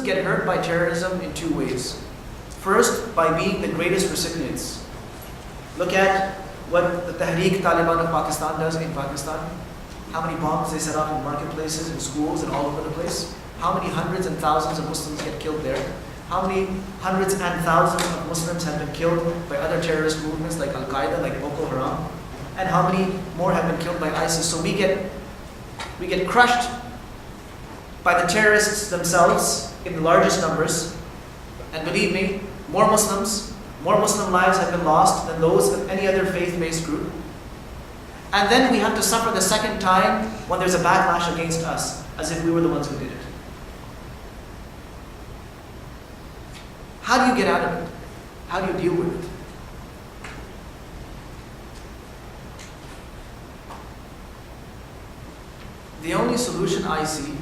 get hurt by terrorism in two ways. First, by being the greatest recipients. Look at what the Tehreek Taliban of Pakistan does in Pakistan. How many bombs they set off in marketplaces, in schools, and all over the place. How many hundreds and thousands of Muslims get killed there. How many hundreds and thousands of Muslims have been killed by other terrorist movements like Al-Qaeda, like Boko Haram. And how many more have been killed by ISIS. So we get crushed by the terrorists themselves in the largest numbers. And believe me, more Muslim lives have been lost than those of any other faith-based group. And then we have to suffer the second time when there's a backlash against us, as if we were the ones who did it. How do you get out of it? How do you deal with it? The only solution I see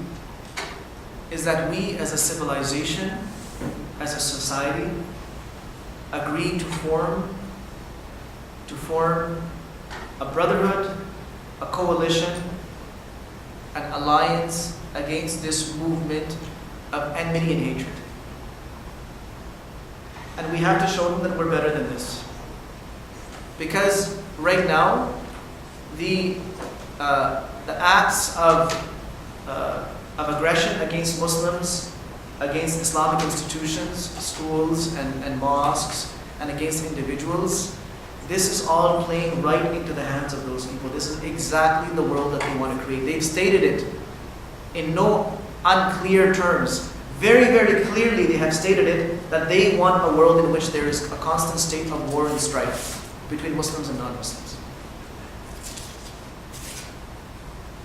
is that we as a civilization, as a society, agree to form a brotherhood, a coalition, an alliance against this movement of enmity and hatred. And we have to show them that we're better than this. Because right now, the acts of aggression against Muslims, against Islamic institutions, schools and mosques, and against individuals, this is all playing right into the hands of those people. This is exactly the world that they want to create. They've stated it in no unclear terms. Very, very clearly they have stated it that they want a world in which there is a constant state of war and strife between Muslims and non-Muslims.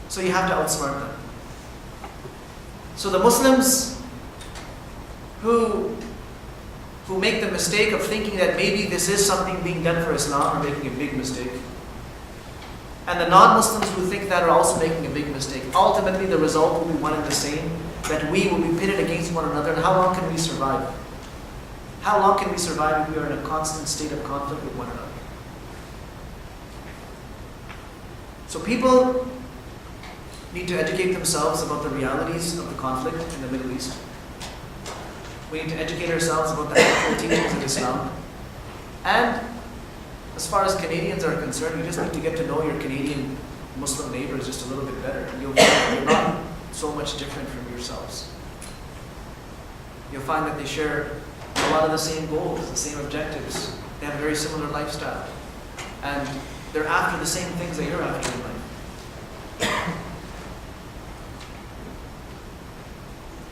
So you have to outsmart them. So the Muslims who make the mistake of thinking that maybe this is something being done for Islam are making a big mistake. And the non-Muslims who think that are also making a big mistake. Ultimately the result will be one and the same, that we will be pitted against one another. And how long can we survive? How long can we survive if we are in a constant state of conflict with one another? So people need to educate themselves about the realities of the conflict in the Middle East. We need to educate ourselves about the actual teachings of Islam. And as far as Canadians are concerned, you just need to get to know your Canadian Muslim neighbors just a little bit better. And you'll find they're not so much different from yourselves. You'll find that they share a lot of the same goals, the same objectives. They have a very similar lifestyle. And they're after the same things that you're after in life.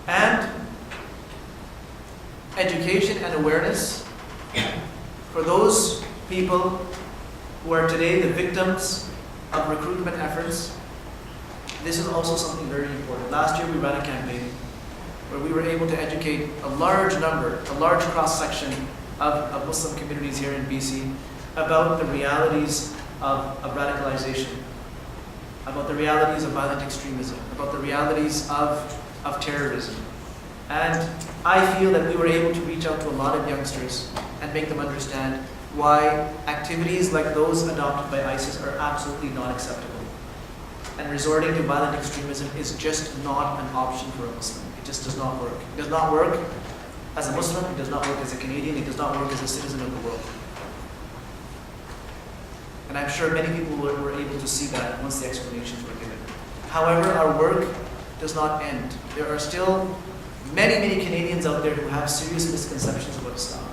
And education and awareness for those people who are today the victims of recruitment efforts. This is also something very important. Last year we ran a campaign where we were able to educate a large cross-section of Muslim communities here in BC about the realities of radicalization, about the realities of violent extremism, about the realities of terrorism. And I feel that we were able to reach out to a lot of youngsters and make them understand why activities like those adopted by ISIS are absolutely not acceptable. And resorting to violent extremism is just not an option for a Muslim. It just does not work. It does not work as a Muslim, it does not work as a Canadian, it does not work as a citizen of the world. And I'm sure many people were able to see that once the explanations were given. However, our work does not end. There are still many Canadians out there who have serious misconceptions about Islam.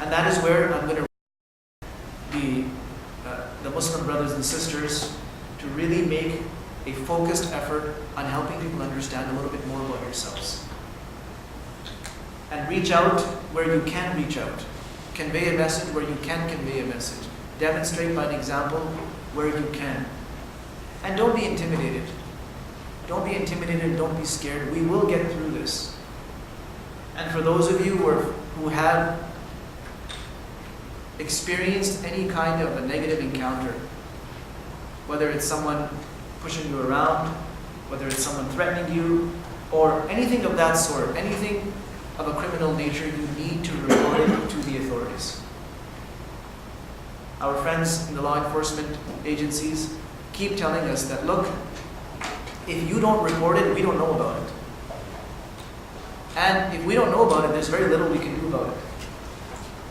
And that is where I'm going to the Muslim brothers and sisters to really make a focused effort on helping people understand a little bit more about yourselves. And reach out where you can reach out. Convey a message where you can convey a message. Demonstrate by an example where you can. And don't be intimidated. Don't be intimidated, don't be scared. We will get through this. And for those of you who have experienced any kind of a negative encounter, whether it's someone pushing you around, whether it's someone threatening you, or anything of that sort, anything of a criminal nature, you need to report it to the authorities. Our friends in the law enforcement agencies keep telling us that, look, if you don't report it, we don't know about it. And if we don't know about it, there's very little we can do about it.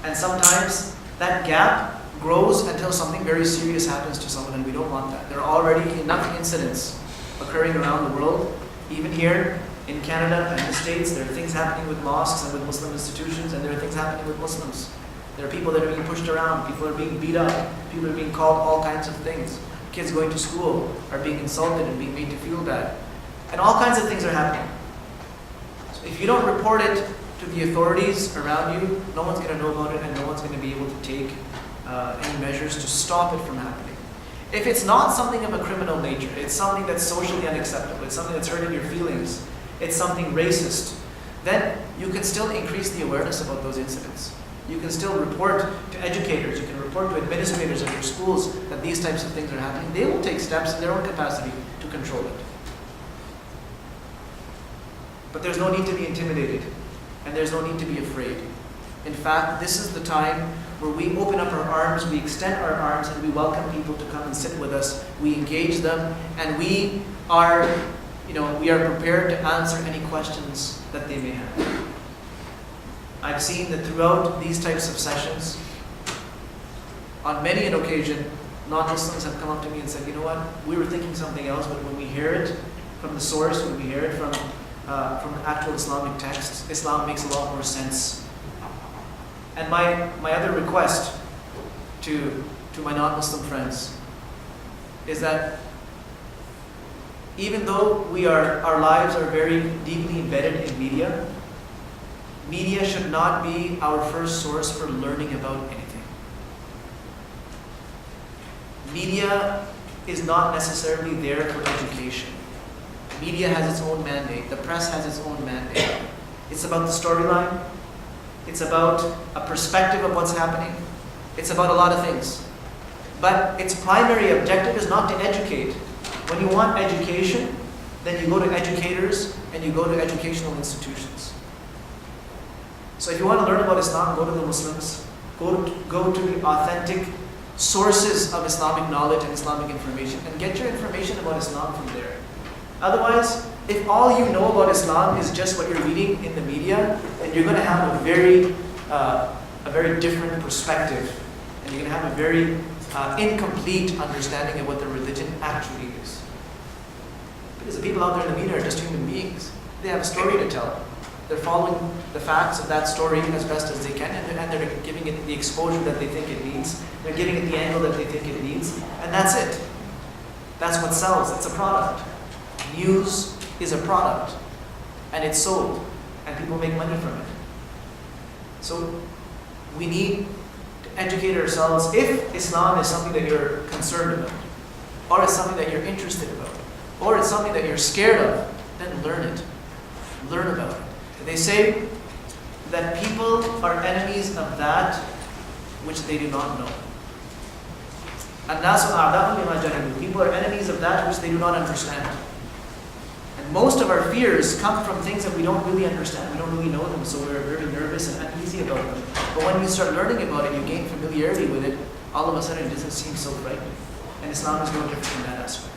And sometimes that gap grows until something very serious happens to someone, and we don't want that. There are already enough incidents occurring around the world, even here in Canada and the States. There are things happening with mosques and with Muslim institutions, and there are things happening with Muslims. There are people that are being pushed around, people are being beat up, people are being called all kinds of things. Kids going to school are being insulted and being made to feel bad. And all kinds of things are happening. So if you don't report it to the authorities around you, no one's going to know about it, and no one's going to be able to take any measures to stop it from happening. If it's not something of a criminal nature, it's something that's socially unacceptable, it's something that's hurting your feelings, it's something racist, then you can still increase the awareness about those incidents. You can still report to educators, you can report to administrators at your schools that these types of things are happening. They will take steps in their own capacity to control it. But there's no need to be intimidated, and there's no need to be afraid. In fact, this is the time where we open up our arms, we extend our arms, and we welcome people to come and sit with us. We engage them, and we are prepared to answer any questions that they may have. I've seen that throughout these types of sessions, on many an occasion, non-Muslims have come up to me and said, you know what, we were thinking something else, but when we hear it from the source, when we hear it from the actual Islamic texts, Islam makes a lot more sense. And my other request to my non-Muslim friends is that even though our lives are very deeply embedded in media, media should not be our first source for learning about anything. Media is not necessarily there for education. Media has its own mandate. The press has its own mandate. It's about the storyline. It's about a perspective of what's happening. It's about a lot of things. But its primary objective is not to educate. When you want education, then you go to educators and you go to educational institutions. So if you want to learn about Islam, go to the Muslims. Go to the authentic sources of Islamic knowledge and Islamic information, and get your information about Islam from there. Otherwise, if all you know about Islam is just what you're reading in the media, then you're going to have a very different perspective, and you're going to have a very incomplete understanding of what the religion actually is. Because the people out there in the media are just human beings. They have a story to tell. They're following the facts of that story as best as they can, and they're giving it the exposure that they think it needs. They're giving it the angle that they think it needs, and that's it. That's what sells. It's a product. News is a product, and it's sold, and people make money from it. So we need to educate ourselves. If Islam is something that you're concerned about, or it's something that you're interested about, or it's something that you're scared of, then learn it. Learn about it. They say that people are enemies of that which they do not know. People are enemies of that which they do not understand. And most of our fears come from things that we don't really understand. We don't really know them, so we're very nervous and uneasy about them. But when you start learning about it, you gain familiarity with it, all of a sudden it doesn't seem so frightening. And Islam is no different in that aspect.